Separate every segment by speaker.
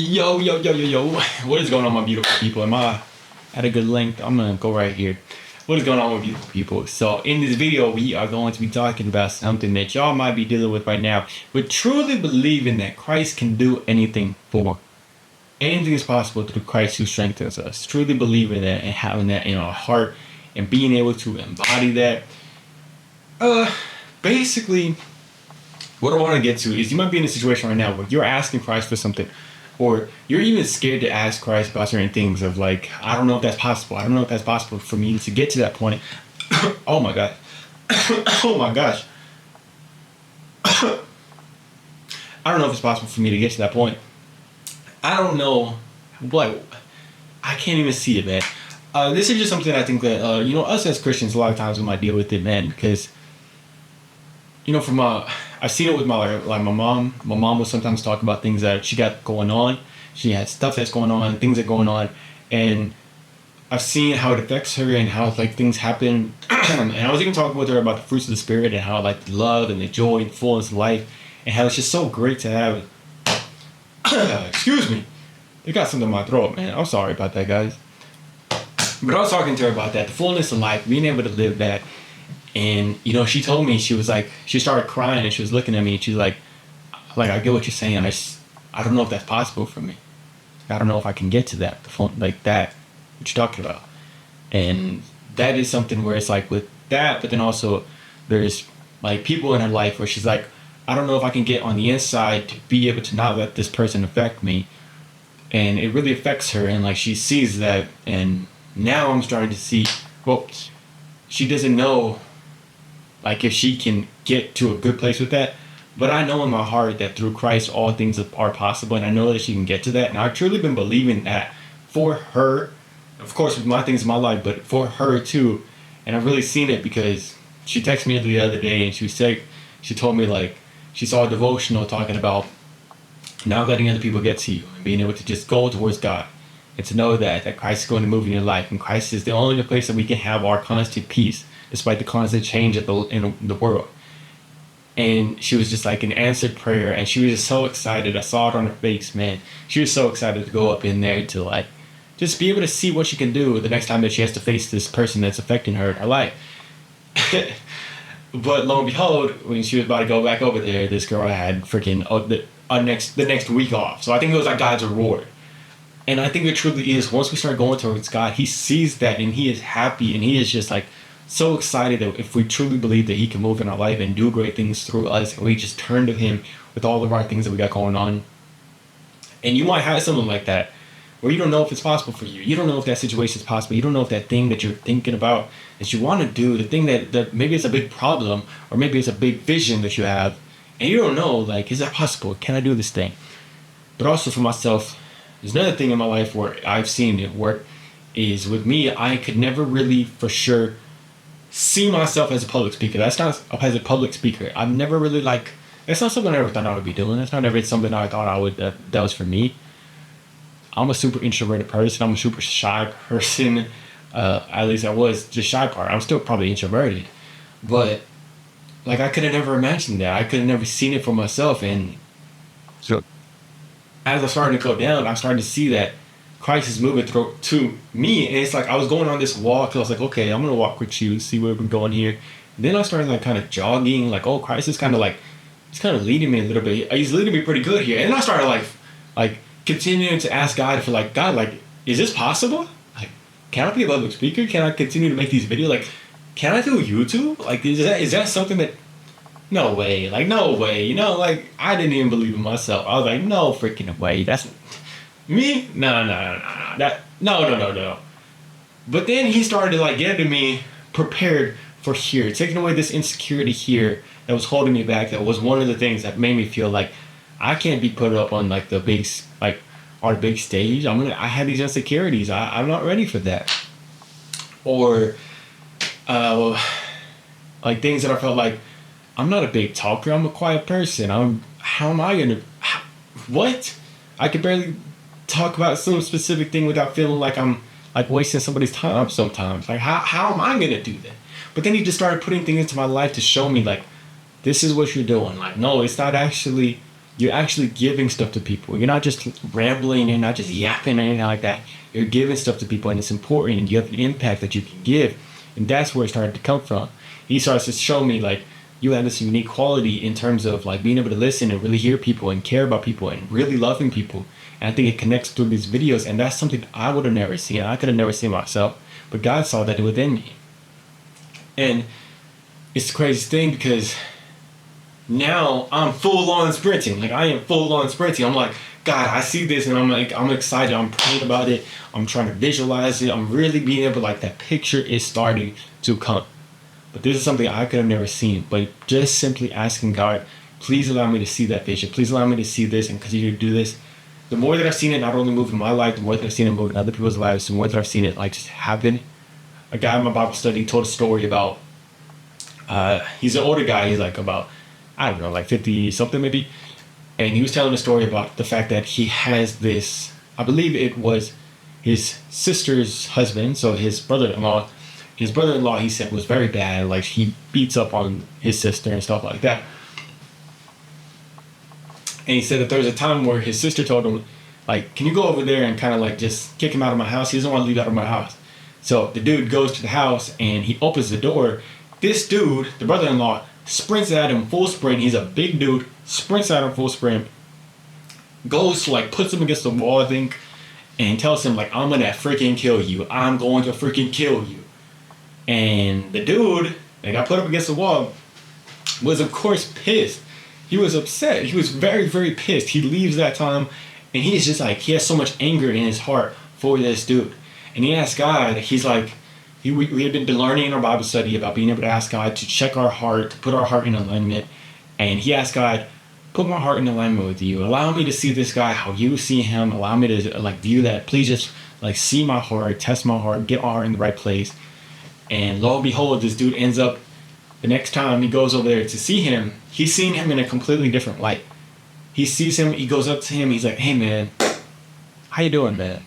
Speaker 1: Yo. What is going on, my beautiful people? Am I at a good length? I'm going to go right here. What is going on, my beautiful people? So, in this video, we are going to be talking about something that y'all might be dealing with right now, but truly believing that Christ can do anything for. Anything is possible through Christ who strengthens us. Truly believing that and having that in our heart and being able to embody that. Basically, what I want to get to is you might be in a situation right now where you're asking Christ for something, or you're even scared to ask Christ about certain things of like, I don't know if that's possible. I don't know if that's possible for me to get to that point. Oh my God. Oh my gosh. I don't know if it's possible for me to get to that point. I don't know what. I can't even see it, man. This is just something I think that, us as Christians, a lot of times we might deal with it, man, because, from I've seen it with my mom. My mom will sometimes talk about things that she got going on. She has stuff that's going on, things that are going on, and I've seen how it affects her and how like things happen. And I was even talking with her about the fruits of the spirit and how like the love and the joy and fullness of life, and how it's just so great to have. Excuse me, they got something in my throat, man. I'm sorry about that, guys. But I was talking to her about that, the fullness of life, being able to live that. And, she told me, she was like, she started crying and she was looking at me and she's like, I get what you're saying. I don't know if that's possible for me. I don't know if I can get to that, like that, what you're talking about. And that is something where it's like with that, but then also there's like people in her life where she's like, I don't know if I can get on the inside to be able to not let this person affect me. And it really affects her. And like she sees that. And now I'm starting to see, well, she doesn't know like if she can get to a good place with that, but I know in my heart that through Christ all things are possible, and I know that she can get to that. And I've truly been believing that for her, of course with my things in my life, but for her too. And I've really seen it because she texted me the other day and she told me like she saw a devotional talking about not letting other people get to you and being able to just go towards God and to know that Christ is going to move in your life, and Christ is the only place that we can have our constant peace despite the constant change in the world. And she was just like an answered prayer, and she was just so excited. I saw it on her face, man. She was so excited to go up in there to like just be able to see what she can do the next time that she has to face this person that's affecting her in her life. But lo and behold, when she was about to go back over there, this girl had freaking the next week off. So I think it was like God's reward. And I think it truly is, once we start going towards God, he sees that and he is happy and he is just like so excited that if we truly believe that he can move in our life and do great things through us, and we just turn to him with all of our things that we got going on. And you might have something like that where you don't know if it's possible for you. You don't know if that situation is possible. You don't know if that thing that you're thinking about that you want to do, the thing that maybe it's a big problem or maybe it's a big vision that you have, and you don't know, like, is that possible? Can I do this thing? But also for myself, there's another thing in my life where I've seen it work is with me, I could never really for sure see myself as a public speaker. That's not as a public speaker. I've never really that's not something I ever thought I would be doing. That's not ever something I thought I would, that was for me. I'm a super introverted person. I'm a super shy person. At least I was the shy part. I'm still probably introverted. But like I could have never imagined that. I could have never seen it for myself. And so as I started to go down, I started to see that Christ is moving to me. And it's like I was going on this walk. So I was like, okay, I'm going to walk with you, see where we're going here. And then I started like kind of jogging. Like, oh, Christ is kind of like, he's kind of leading me a little bit. He's leading me pretty good here. And then I started like continuing to ask God for like, God, like, is this possible? Like, can I be a public speaker? Can I continue to make these videos? Like, can I do YouTube? Like, is that something that, no way. Like, no way. Like, I didn't even believe in myself. I was like, no freaking way. That's me? No. No. But then he started to like getting me prepared for here, taking away this insecurity here that was holding me back. That was one of the things that made me feel like I can't be put up on like the big, like our big stage. I have these insecurities. I'm not ready for that. Or, like things that I felt like I'm not a big talker. I'm a quiet person. How am I gonna? What? I could barely talk about some specific thing without feeling like I'm like wasting somebody's time sometimes. Like how am I gonna do that? But then he just started putting things into my life to show me like, this is what you're doing. Like, no, it's not actually you're actually giving stuff to people. You're not just rambling, you're not just yapping or anything like that. You're giving stuff to people, and it's important, and you have an impact that you can give. And that's where it started to come from. He starts to show me like you have this unique quality in terms of like being able to listen and really hear people and care about people and really loving people. And I think it connects through these videos, and that's something I would have never seen. I could have never seen myself, but God saw that within me. And it's the craziest thing because now I'm full on sprinting. Like I am full on sprinting. I'm like, God, I see this and I'm like, I'm excited. I'm praying about it. I'm trying to visualize it. I'm really being able to like that picture is starting to come. But this is something I could have never seen. But just simply asking God, please allow me to see that vision. Please allow me to see this and continue to do this. The more that I've seen it not only move in my life, the more that I've seen it move in other people's lives, the more that I've seen it like just happen. A guy in my Bible study told a story about, he's an older guy. He's like about, I don't know, like 50 something maybe. And he was telling a story about the fact that he has this, I believe it was his sister's husband, so his brother-in-law. His brother-in-law, he said, was very bad. Like, he beats up on his sister and stuff like that. And he said that there was a time where his sister told him, like, can you go over there and kind of, like, just kick him out of my house? He doesn't want to leave out of my house. So the dude goes to the house, and he opens the door. This dude, the brother-in-law, sprints at him full sprint. He's a big dude, sprints at him full sprint. Goes to, like, puts him against the wall, I think, and tells him, like, I'm going to freaking kill you. I'm going to freaking kill you. And the dude that got put up against the wall was, of course, pissed. He was upset. He was very, very pissed. He leaves that time, and he's just like, he has so much anger in his heart for this dude. And he asked God, he's like, we had been learning in our Bible study about being able to ask God to check our heart, to put our heart in alignment. And he asked God, put my heart in alignment with you. Allow me to see this guy how you see him. Allow me to like view that. Please just like see my heart, test my heart, get my heart in the right place. And lo and behold, this dude ends up, the next time he goes over there to see him, he's seeing him in a completely different light. He sees him, he goes up to him, he's like, hey man, how you doing, man?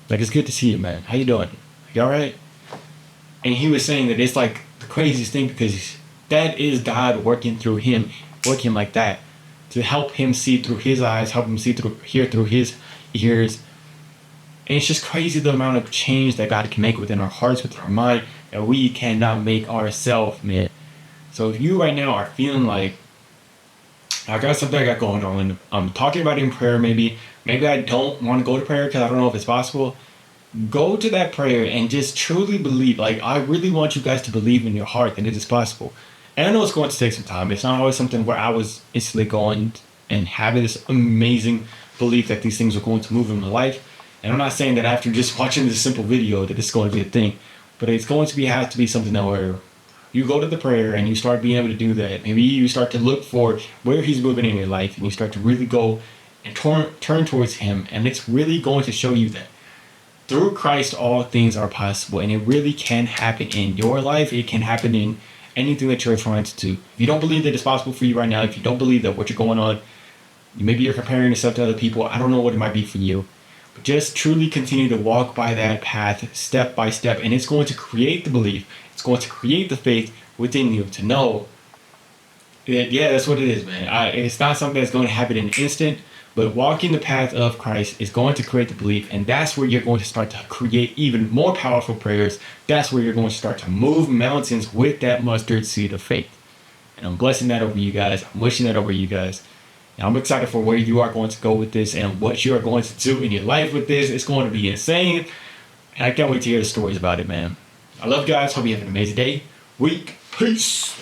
Speaker 1: Like, it's good to see you, man. How you doing? You alright? And he was saying that it's like the craziest thing because that is God working through him, working like that to help him see through his eyes, help him hear through his ears. And it's just crazy the amount of change that God can make within our hearts, within our mind, that we cannot make ourselves, man. So if you right now are feeling like, I got something I got going on, I'm talking about it in prayer, maybe I don't want to go to prayer because I don't know if it's possible, go to that prayer and just truly believe. Like, I really want you guys to believe in your heart that it is possible. And I know it's going to take some time. It's not always something where I was instantly going and having this amazing belief that these things are going to move in my life. And I'm not saying that after just watching this simple video that it's going to be a thing, but it's going to have to be something that where you go to the prayer and you start being able to do that. Maybe you start to look for where he's moving in your life and you start to really go and turn towards him. And it's really going to show you that through Christ, all things are possible. And it really can happen in your life. It can happen in anything that you're trying to do. If you don't believe that it's possible for you right now, if you don't believe that what you're going on, maybe you're comparing yourself to other people. I don't know what it might be for you. But just truly continue to walk by that path step by step. And it's going to create the belief. It's going to create the faith within you to know that, yeah, that's what it is, man. It's not something that's going to happen in an instant. But walking the path of Christ is going to create the belief. And that's where you're going to start to create even more powerful prayers. That's where you're going to start to move mountains with that mustard seed of faith. And I'm blessing that over you guys. I'm wishing that over you guys. And I'm excited for where you are going to go with this and what you are going to do in your life with this. It's going to be insane. And I can't wait to hear the stories about it, man. I love you guys. Hope you have an amazing day, week. Peace.